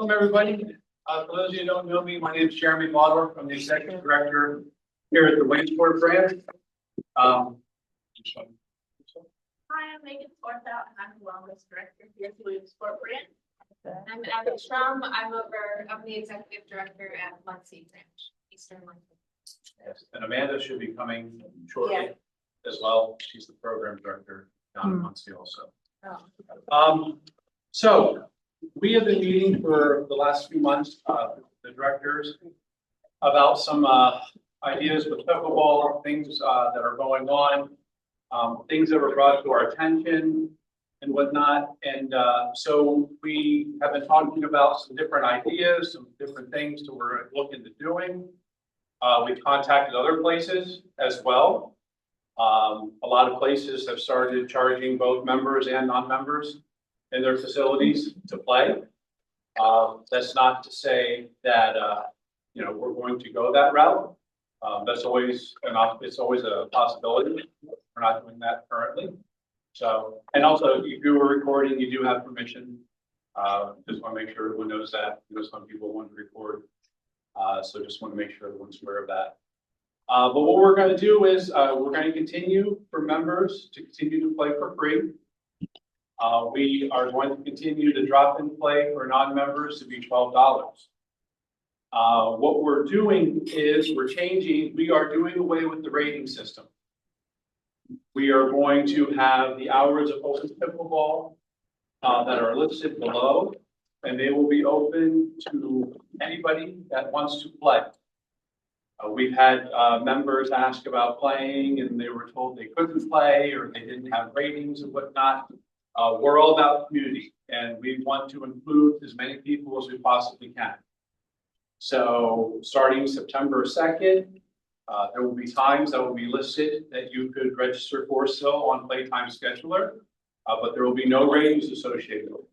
welcome everybody. For those of you who don't know me, my name is Jeremy Baldwin. I'm the Executive Director here at the Williamsport brand. Hi, I'm Megan Forthout, and I'm the Wellness Director here at the Williamsport brand. I'm Abby Strom. I'm the Executive Director at Muncie Branch, Eastern Muncie. Yes, and Amanda should be coming shortly as well. She's the Program Director down in Muncie also. So we have been meeting for the last few months, the directors, about some ideas with pickleball, things that are going on, things that were brought to our attention and whatnot. And so we have been talking about some different ideas, some different things that we're looking to doing. We've contacted other places as well. A lot of places have started charging both members and non-members in their facilities to play. That's not to say that we're going to go that route. That's always it's always a possibility. We're not doing that currently. So, and also, if you were recording, you do have permission. Just want to make sure everyone knows that. Some people want to record, so just want to make sure everyone's aware of that. But what we're going to do is we're going to continue for members to continue to play for free. We are going to continue to drop in play for non-members to be $12. What we're doing is we are doing away with the rating system. We are going to have the hours of open pickleball that are listed below, and they will be open to anybody that wants to play. We've had members ask about playing and they were told they couldn't play or they didn't have ratings and whatnot. We're all about community and we want to include as many people as we possibly can. So starting September 2nd, there will be times that will be listed that you could register for still on Playtime Scheduler, but there will be no ratings associated with it.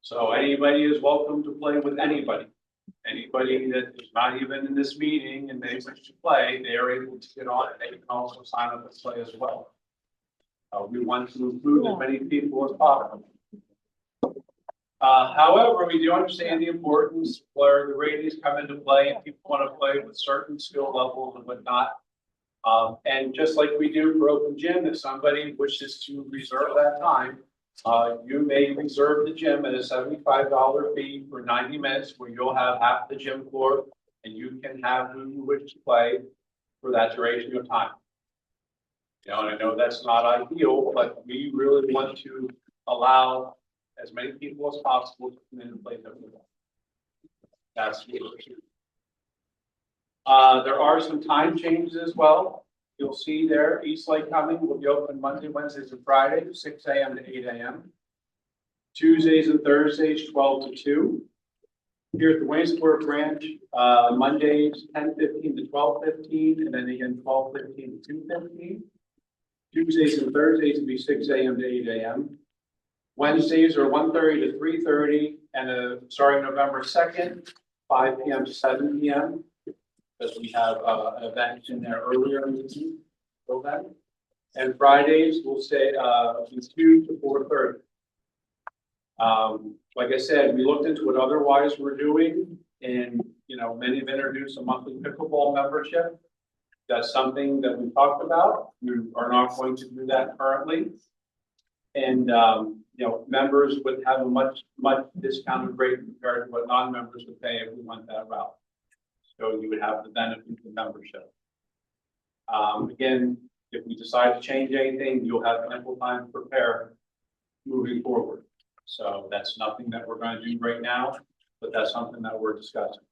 So anybody is welcome to play with anybody. Anybody that is not even in this meeting and they wish to play, they are able to get on and they can also sign up and play as well. We want to include as many people as possible. However, we do understand the importance where the ratings come into play and people want to play with certain skill levels and whatnot. And just like we do for open gym, if somebody wishes to reserve that time, you may reserve the gym at a $75 fee for 90 minutes where you'll have half the gym floor and you can have who you wish to play for that duration of time. And I know that's not ideal, but we really want to allow as many people as possible to come in and play pickleball. That's the issue. There are some time changes as well. You'll see there, East Lycoming will be open Monday, Wednesdays, and Fridays, 6 a.m. to 8 a.m. Tuesdays and Thursdays, 12 to 2. Here at the Williamsport branch, Mondays, 10:15 to 12:15, and then again, 12:15 to 2:15. Tuesdays and Thursdays will be 6 a.m. to 8 a.m. Wednesdays are 1:30 to 3:30, and starting November 2nd, 5 p.m. to 7 p.m. Because we have an event in there earlier in the week. And Fridays will stay from 2 to 4:30. Like I said, we looked into what otherwise we're doing, and many have introduced a monthly pickleball membership. That's something that we talked about. We are not going to do that currently, and members would have a much discounted rate compared to what non-members would pay if we went that route. So you would have the benefit of membership. Again, if we decide to change anything, you'll have ample time to prepare moving forward. So that's nothing that we're going to do right now, but that's something that we're discussing.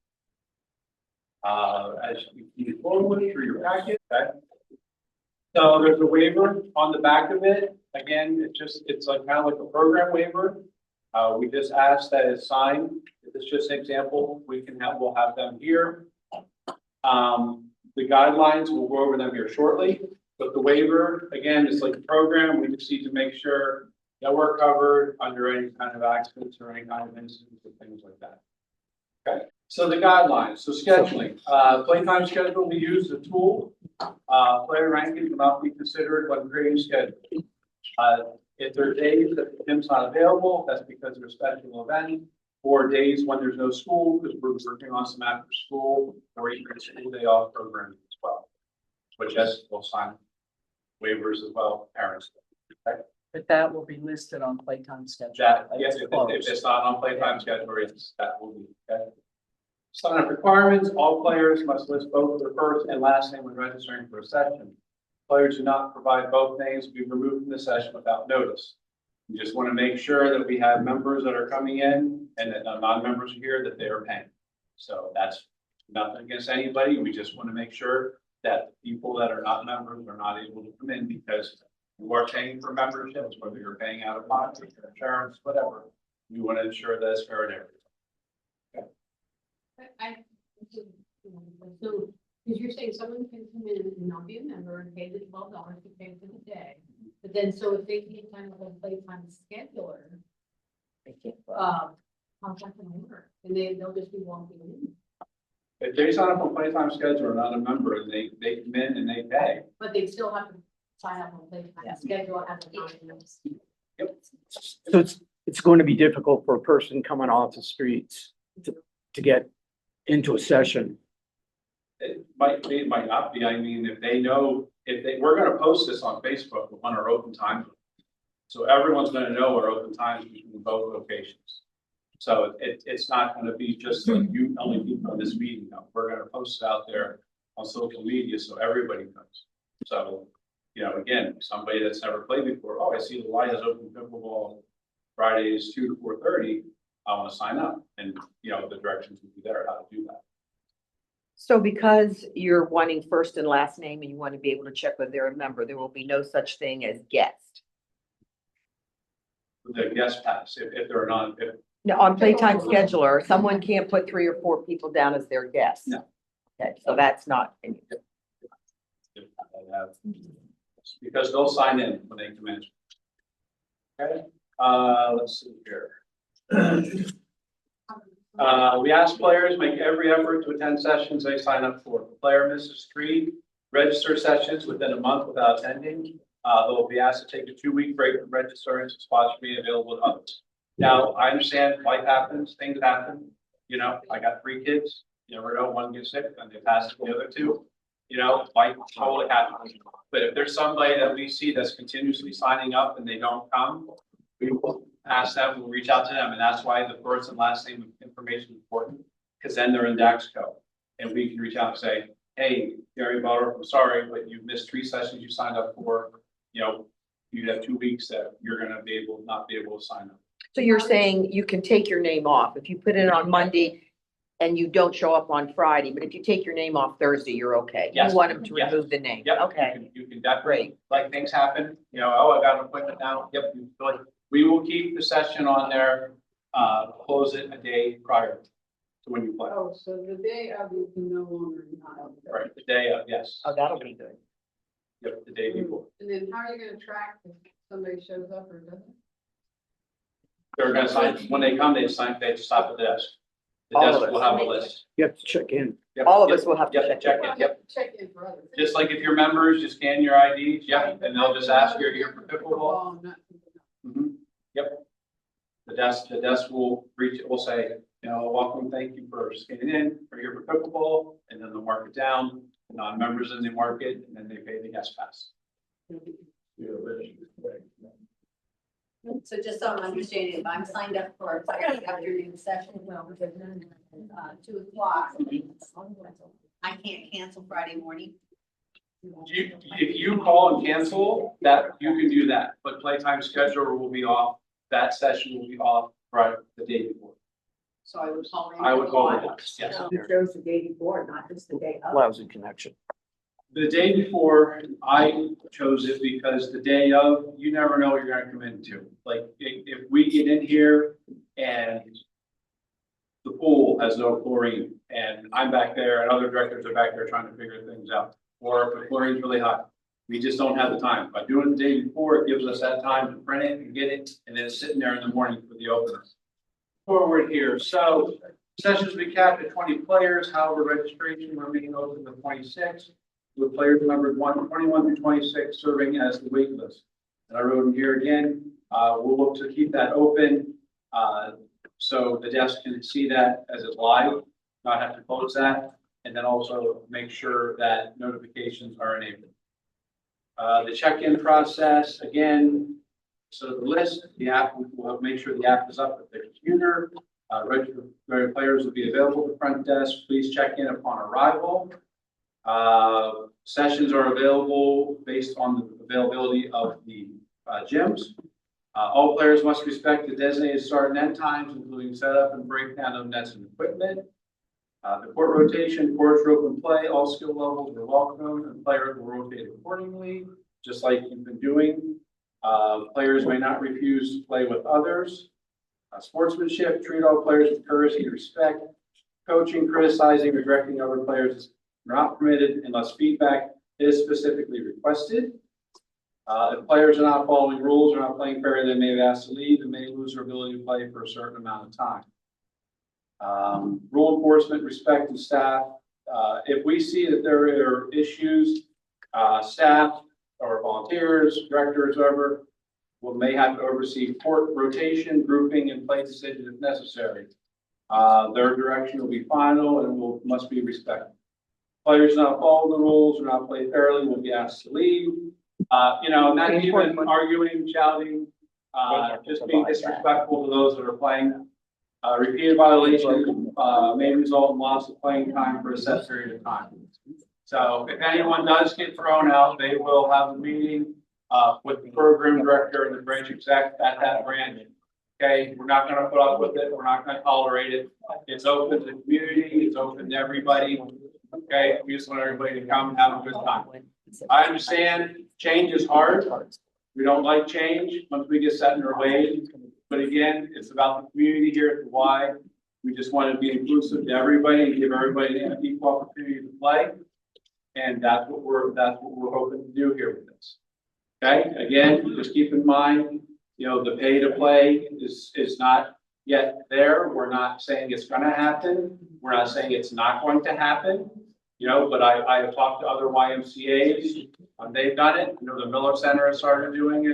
As you move forward through your packet, okay? So there's a waiver on the back of it. Again, it's like kind of like a program waiver. We just ask that it's signed. If it's just an example, we'll have them here. The guidelines, we'll go over them here shortly, but the waiver, again, is like a program. We just need to make sure that we're covered under any kind of accidents or any kind of incidents or things like that. Okay, so the guidelines, so scheduling. Playtime schedule, we use the tool. Player ranking will not be considered when creating schedule. If there are days that the gym's not available, that's because there's a special event for days when there's no school, because we're working on some after school or even school day off programs as well. But yes, we'll sign waivers as well, parents. Okay? But that will be listed on playtime schedule. That, Like, yes, it's if closed. it's not on playtime schedule, yes, that will be, okay? Sign up requirements, all players must list both their first and last name when registering for a session. Players do not provide both names will be removed from the session without notice. We just want to make sure that we have members that are coming in and that non-members are here, that they are paying. So that's nothing against anybody. We just want to make sure that the people that are not members are not able to come in because you are paying for memberships, whether you're paying out of pocket, insurance, whatever. We want to ensure that it's fair to everyone. So, because you're saying someone can come in and not be a member and pay the $12 to pay for the day, but then, so if they can't find a playtime scheduler, contact them over, and they'll just be walking in. If they sign up on playtime schedule or not a member and they come in and they pay. But they still have to sign up on playtime schedule as a non-member. Yep. So it's going to be difficult for a person coming off the streets to get into a session. It might not be. I mean, if they know, we're gonna post this on Facebook on our open times. So everyone's gonna know our open times between both locations. So it's not gonna be just like you, only people in this meeting know. We're gonna post it out there on social media so everybody knows. So, you know, again, somebody that's never played before, oh, I see the Y has open pickleball Fridays 2 to 4:30. I wanna sign up, and you know, the directions will be there how to do that. So because you're wanting first and last name and you want to be able to check whether they're a member, there will be no such thing as guest. The guest pass, if they're not, if Now, on playtime scheduler, someone can't put 3 or 4 people down as their guests. No. Okay, so that's not. they have, because they'll sign in when they come in. Okay, let's see here. We ask players make every effort to attend sessions they sign up for. If a player misses 3 registered sessions within a month without attending, they'll be asked to take a 2-week break from registering, so spots will be available to others. Now, I understand life happens, things happen. You know, I got 3 kids. You never know, one gets sick and they pass it to the other 2. You know, life totally happens. But if there's somebody that we see that's continuously signing up and they don't come, we will ask them, we'll reach out to them. And that's why the first and last name information is important, because then they're in Daxco. And we can reach out and say, hey, Gary Butler, I'm sorry, but you missed 3 sessions you signed up for. You know, you have 2 weeks that you're gonna not be able to sign up. So you're saying you can take your name off if you put it on Monday and you don't show up on Friday, but if you take your name off Thursday, you're okay. Yes. You want them to Yes. remove the name. Yep. Okay. You can definitely, like things happen, you know, oh, I got an appointment now. Yep. We will keep the session on there, close it a day prior to when you play. Oh, so the day of you can no longer not. Right, the day of, yes. Oh, that'll be good. Yep, the day before. And then how are you gonna track if somebody shows up or doesn't? They're gonna sign, when they come, they stop at the desk. The All of desk us. will have a list. You have to check in. Yep, All of yep, us will have to yep, check. check it, yep. Check in for others. Just like if you're members, you scan your IDs, yep, and they'll just ask you're here for pickleball. Mhm. Yep. The desk will will say, you know, welcome, thank you for scanning in, we're here for pickleball, and then they'll mark it down, the non-members in they mark it, and then they pay the guest pass. So just so I'm understanding, if I'm signed up for a Friday afternoon session, well, 2 o'clock, I can't cancel Friday morning. If you call and cancel, that, you can do that, but playtime scheduler will be off, that session will be off right the day before. So I would call. I would call it, yes. You chose the day before, not just the day of. Lousy connection. The day before, I chose it because the day of, you never know what you're gonna come into. Like, if we get in here and the pool has no chlorine, and I'm back there, and other directors are back there trying to figure things out, or if the chlorine's really high, we just don't have the time. By doing it the day before, it gives us that time to print it and get it, and then it's sitting there in the morning for the opener. Forward here, so sessions will be capped at 20 players, however, registration remaining open to 26. With players numbered 21 through 26 serving as the wait list. And I wrote in here again, we'll look to keep that open. so the desk can see that as it's live, not have to close that, and then also make sure that notifications are enabled. The check-in process, again, so the list, the app, we'll make sure the app is up at the computer. Registered players will be available at the front desk. Please check in upon arrival. Sessions are available based on the availability of the gyms. All players must respect the designated start and end times, including setup and breakdown of nets and equipment. The court rotation, courts are open play, all skill levels are welcome, and players will rotate accordingly, just like you've been doing. Players may not refuse to play with others. Sportsmanship, treat all players with courtesy and respect. Coaching, criticizing, or directing other players is not permitted unless feedback is specifically requested. If players are not following rules or not playing fair, they may be asked to leave and may lose their ability to play for a certain amount of time. Rule enforcement, respect and staff. If we see that there are issues, staff or volunteers, directors, whoever, may have to oversee court rotation, grouping, and play decisions if necessary. Their direction will be final and must be respected. Players not follow the rules or not play fairly will be asked to leave. Not even arguing, shouting, just being disrespectful to those that are playing. Repeated violation may result in loss of playing time for a set period of time. So if anyone does get thrown out, they will have a meeting with the program director and the branch exec at that branch. Okay, we're not going to put up with it. We're not going to tolerate it. It's open to the community. It's open to everybody. Okay, we just want everybody to come and have a good time. I understand change is hard. We don't like change once we get set in our ways. But again, it's about the community here at the Y. We just want to be inclusive to everybody and give everybody an equal opportunity to play. And that's what we're hoping to do here with this. Okay, again, just keep in mind, the pay to play is not yet there. We're not saying it's going to happen. We're not saying it's not going to happen. But I have talked to other YMCA's. They've done it. The Miller Center has started doing it.